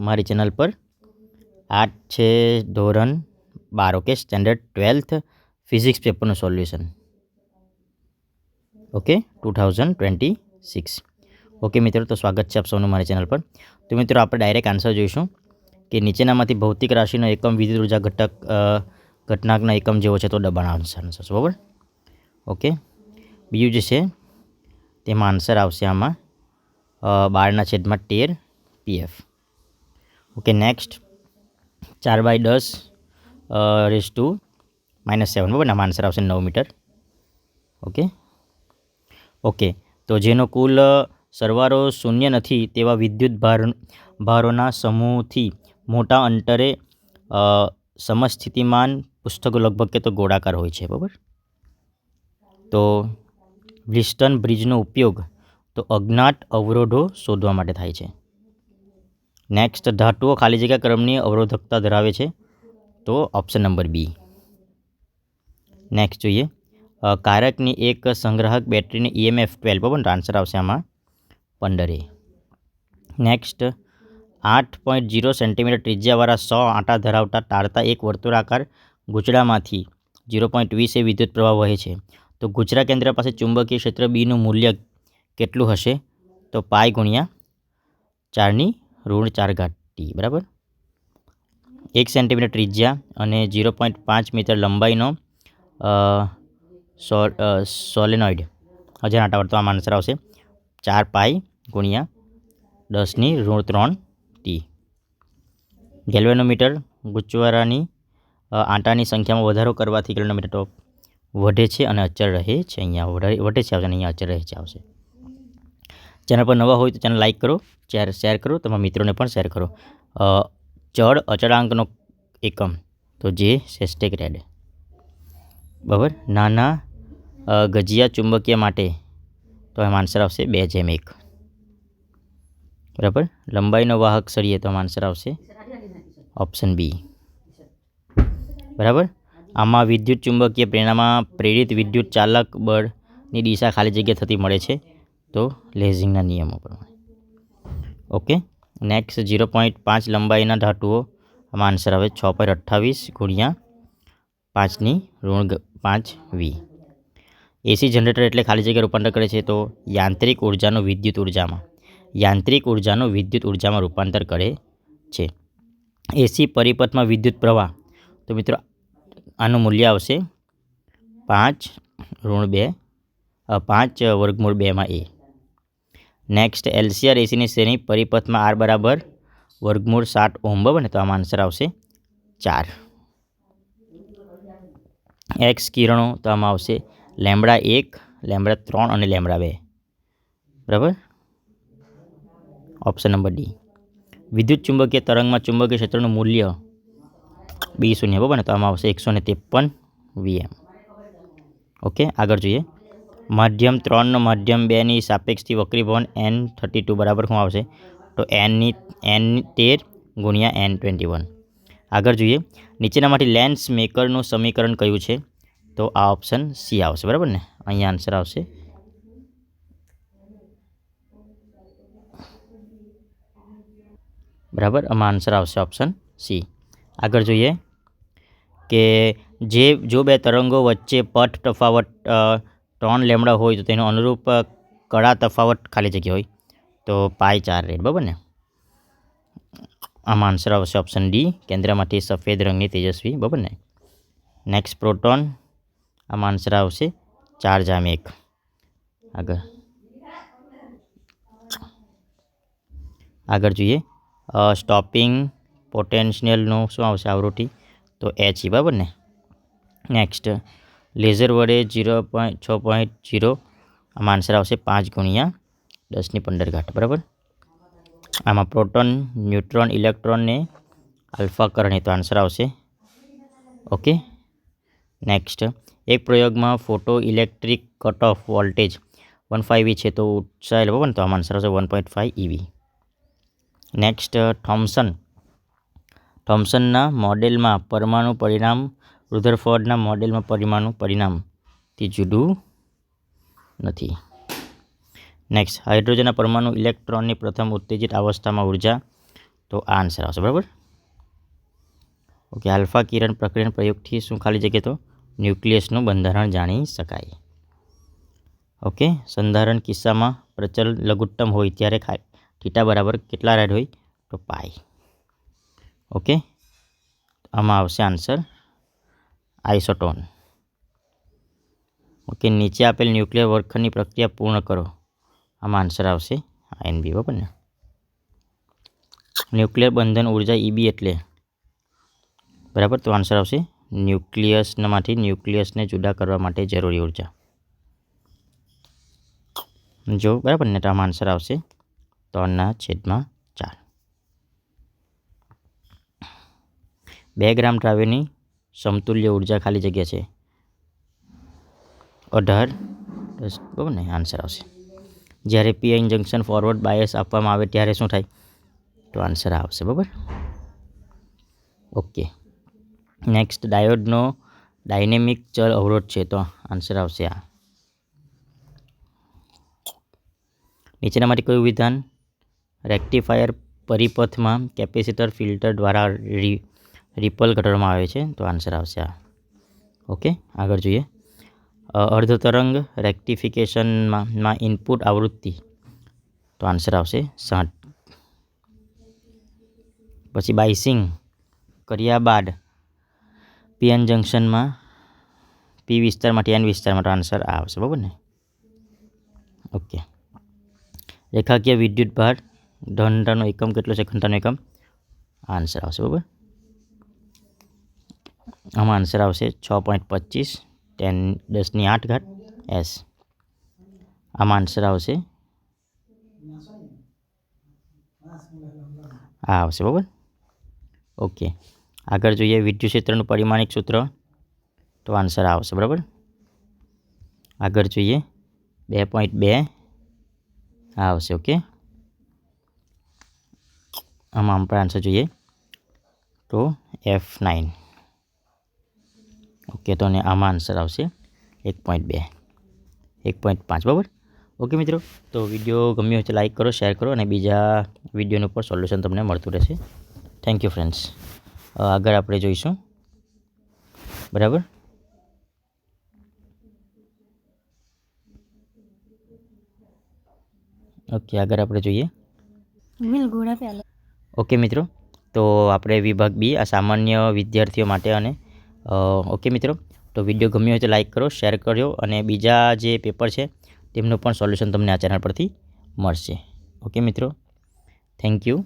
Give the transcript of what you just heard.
મારી ચેનલ પર આ છે ધોરણ 12 ઓકે સ્ટેન્ડર્ડ 12th ફિઝિક્સ પેપરનું સોલ્યુશન ઓકે 2026 ઓકે મિત્રો, તો સ્વાગત છે આપ સૌનું મારી ચેનલ પર. તો મિત્રો આપણે ડાયરેક્ટ આન્સર જોઈશું કે નીચેનામાંથી ભૌતિક રાશિનો એકમ વિદ્યુત ઉર્જા ઘટનાકના એકમ જેવો છે તો દબાણ આન્સર છે, બરાબર. ઓકે, બીજું જે છે તેમાં આન્સર આવશે આમાં 12/13 PF. ઓકે, નેક્સ્ટ 4/10 (−7), બરાબર. આમાં આન્સર આવશે 9 મીટર. ઓકે, તો જેનો કુલ સરવાળો શૂન્ય નથી તેવા વિદ્યુત ભારોના સમૂહથી મોટા અંતરે સમસ્થિતિમાન પુસ્તકો લગભગ કે તો ગોળાકાર હોય છે, બરાબર. તો વ્હિસ્ટન બ્રિજનો ઉપયોગ તો અજ્ઞાત અવરોધો શોધવા માટે થાય છે. નેક્સ્ટ, ધાતુઓ ખાલી જગ્યા ક્રમની અવરોધકતા ધરાવે છે, તો ઓપ્શન નંબર બી. નેક્સ્ટ જોઈએ, કારકની એક સંગ્રાહક બેટરીની EMF 12, બરાબર. આન્સર આવશે આમાં 15A. નેક્સ્ટ, 8.0 સેન્ટીમીટર ત્રિજ્યાવાળા 100 આંટા ધરાવતા તારતા એક વર્તુળાકાર ગૂંચળામાંથી 0.20 વિદ્યુત પ્રવાહ વહે છે. તો ગૂંચળા કેન્દ્ર પાસે ચુંબકીય ક્ષેત્ર બીનું મૂલ્ય કેટલું હશે? તો પાઈ ગુણ્યા 4^4T, બરાબર. 1 સેન્ટીમીટર ત્રિજ્યા અને 0.5 મીટર લંબાઈનો સોલેનોઇડ 1000 આંટા વર્તો. આમાં આન્સર આવશે 4 પાઈ ગુણ્યા 10^3T. ગેલ્વેનોમીટર ગૂંચવણાની આંટાની સંખ્યામાં વધારો કરવાથી ગેલ્વેનોમીટર તો વધે છે અને અચળ રહે છે. અહીંયા વધે છે આવશે અને અહીંયા અચળ રહે છે આવશે. ચેનલ પર નવા હોય તો ચેનલ લાઇક કરો, શેર કરો, તમારા મિત્રોને પણ શેર કરો. ચળ અચળાંકનો એકમ તો જે સેસ્ટેક રેડ, બરાબર. નાના ગજિયા ચુંબકીય માટે તો એમાં આન્સર આવશે 2:1, બરાબર. લંબાઈનો વાહક સળિયે તો આમાં આન્સર આવશે ઓપ્શન બી, બરાબર. આમાં વિદ્યુત ચુંબકીય પ્રેરણામાં પ્રેરિત વિદ્યુત ચાલક બળની દિશા ખાલી જગ્યા થતી મળે છે, તો લેઝિંગના નિયમો પ્રમાણે. ઓકે, નેક્સ્ટ 0.5 લંબાઈના ધાતુઓ. આમાં આન્સર આવે 6.28 ગુણ્યા 5^5V. એસી જનરેટર એટલે ખાલી જગ્યા રૂપાંતર કરે છે, તો યાંત્રિક ઉર્જાનું વિદ્યુત ઉર્જામાં રૂપાંતર કરે છે. એસી પરિપથમાં વિદ્યુત પ્રવાહ, તો મિત્રો આનું મૂલ્ય આવશે 5√2A. નેક્સ્ટ, LCR એસીની શ્રેણી પરિપથમાં R બરાબર √7 ઓહ્મ, બરાબર ને. તો આમાં આન્સર આવશે 4. એક્સ કિરણો તો આમાં આવશે λ1, λ3 અને λ2, બરાબર. Option number D. વિદ્યુત ચુંબકીય તરંગમાં ચુંબકીય ક્ષેત્રનું મૂલ્ય B0, બરાબર ને. તો આમાં આવશે 153 VM. ઓકે, આગળ જોઈએ. માધ્યમ 3 નો માધ્યમ 2 ની સાપેક્ષથી વક્રીભવન N32 બરાબર શું આવશે? તો N13 ગુણ્યા N21. આગળ જોઈએ, નીચેનામાંથી લેન્સ મેકરનું સમીકરણ કયું છે? તો આ ઓપ્શન સી આવશે, બરાબર ને. અહીંયા આન્સર આવશે બરાબર. આમાં આન્સર આવશે ઓપ્શન સી. આગળ જોઈએ કે જો બે તરંગો વચ્ચે પથ તફાવત 3λ હોય તો તેનો અનુરૂપ કળા તફાવત ખાલી જગ્યા હોય તો π4 બરાબર ને. આમાં આન્સર આવશે ઓપ્શન ડી, કેન્દ્રમાંથી સફેદ રંગની તેજસ્વી, બરાબર ને. Next, proton. આમાં આન્સર આવશે 4/1. આગળ જોઈએ, સ્ટોપિંગ પોટેન્શિયલનું શું આવશે આવૃત્તિ? તો He, બરાબર ને. નેક્સ્ટ, લેઝર વડે 6.0. આમાં આન્સર આવશે 5×10^15, બરાબર. આમાં પ્રોટોન, ન્યુટ્રોન, ઇલેક્ટ્રોનને આલ્ફા કરણે તો આન્સર આવશે ઓકે. નેક્સ્ટ, એક પ્રયોગમાં photo electric cut off voltage 15V છે તો ઉત્સાહ, બરાબર ને. તો આમાં આન્સર આવશે 1.5 EV. નેક્સ્ટ, થોમ્સનના મોડેલમાં પરમાણુ પરિણામ રુધરફોર્ડના મોડેલમાં પરમાણુ પરિણામથી જુદું નથી. નેક્સ્ટ, હાઇડ્રોજનના પરમાણુ ઇલેક્ટ્રોનની પ્રથમ ઉત્તેજિત અવસ્થામાં ઉર્જા તો આ આન્સર આવશે, બરાબર. ઓકે, આલ્ફા કિરણ પ્રક્રિયાના પ્રયોગથી શું ખાલી જગ્યા તો ન્યુક્લિયસનું બંધારણ જાણી શકાય. ઓકે, સંધારણ કિસ્સામાં પ્રચલ લઘુત્તમ હોય ત્યારે થીટા બરાબર કેટલા રાડ હોય તો પાઈ. ઓકે, આમાં આવશે આન્સર આઇસોટોન. ઓકે, નીચે આપેલ ન્યુક્લિયર વર્ગખંડની પ્રક્રિયા પૂર્ણ કરો. આમાં આન્સર આવશે NB, બરાબર ને. ન્યુક્લિયર બંધન ઉર્જા EB એટલે બરાબર, તો આન્સર આવશે ન્યુક્લિયસમાંથી ન્યુક્લિયસને જુદા કરવા માટે જરૂરી ઉર્જા. જો બરાબર ને, તો આમાં આન્સર આવશે 3/4. 2 ગ્રામ દ્રાવ્યની સમતુલ્ય ઉર્જા ખાલી જગ્યા છે 18, બરાબર ને, આન્સર આવશે. જ્યારે PN જંક્શન ફોરવર્ડ બાયસ આપવામાં આવે ત્યારે શું થાય તો આન્સર આવશે, બરાબર. ઓકે, નેક્સ્ટ ડાયોડનો ડાયનેમિક ચલ અવરોધ છે તો આન્સર આવશે આ. નીચેનામાંથી કયું વિધાન રેક્ટિફાયર પરિપથમાં કેપેસિટર ફિલ્ટર દ્વારા રિપલ ઘટાડવામાં આવે છે તો આન્સર આવશે આ. ઓકે, આગળ જોઈએ. અર્ધ તરંગ રેક્ટિફિકેશનમાં ઇનપુટ આવૃત્તિ તો આન્સર આવશે 60. પછી બાઇસિંગ કર્યા બાદ PN જંક્શનમાં P વિસ્તારમાંથી N વિસ્તારમાં તો આન્સર આ આવશે, બરાબર ને. ઓકે, રેખાકીય વિદ્યુત ભાર ઘનતાનો એકમ કેટલો છે, ઘનતાનો એકમ આન્સર આવશે, બરાબર. આમાં આન્સર આવશે 6.25 10⁸ S. આમાં આન્સર આવશે આ આવશે, બરાબર. ઓકે, આગળ જોઈએ વિદ્યુત ક્ષેત્રનું પરિમાણિક સૂત્ર તો આન્સર આવશે, બરાબર. આગળ જોઈએ 2.2 આવશે. ઓકે, આમાં આપણે આન્સર જોઈએ તો F9. ઓકે, તો આમાં આન્સર આવશે 1.2 1.5, બરાબર. ઓકે મિત્રો, તો વિડીયો ગમ્યો હોય તો લાઈક કરો, શેર કરો અને બીજા વિડીયોનું પર સોલ્યુશન તમને મળતું રહેશે. Thank you friends. આગળ આપણે જોઈશું, બરાબર. ઓકે, આગળ આપણે જોઈએ. ઓકે મિત્રો, તો આપણે વિભાગ B આ સામાન્ય વિદ્યાર્થીઓ માટે અને ઓકે મિત્રો, તો વિડીયો ગમ્યો હોય તો લાઈક કરો, શેર કરજો અને બીજા જે પેપર છે તેમનું પણ સોલ્યુશન તમને આ ચેનલ પરથી મળશે. ઓકે મિત્રો, થેન્ક યુ.